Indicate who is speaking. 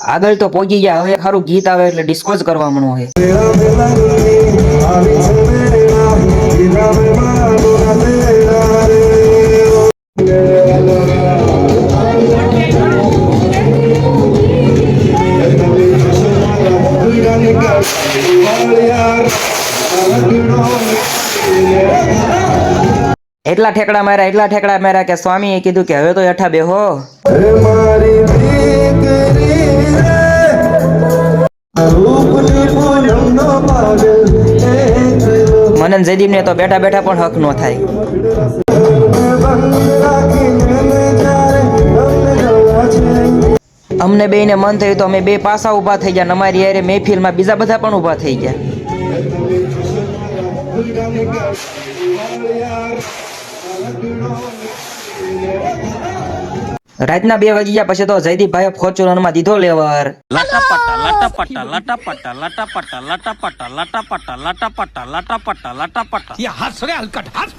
Speaker 1: આગળ તો પહોંચી ગયા, હવે ખારું ગીત આવે એટલે ડિસ્કો જ કરવા મનો છે. એટલા ઠેકડા માર્યા કે સ્વામીએ કીધું કે હવે તો હેઠા બેહો. મનન જયદીપ ને તો બેઠા બેઠા પણ હક નો થાય. અમને બે ને મન થયું તો અમે બે પાસા ઉભા થઈ ગયા. અમારી યારે મહેફિલમાં બીજા બધા પણ ઉભા થઈ ગયા. રાતના 2 વાગી ગયા પછી તો જયદીપભાઈ ફોર્ચ્યુનર માં દીધો લેવર.
Speaker 2: લટાપટા લટાપટા લટાપટા લટાપટા લટાપટા લટાપટા લટાપટા લટાપટા લટાપટા. ये हंस रे हलकट हंस.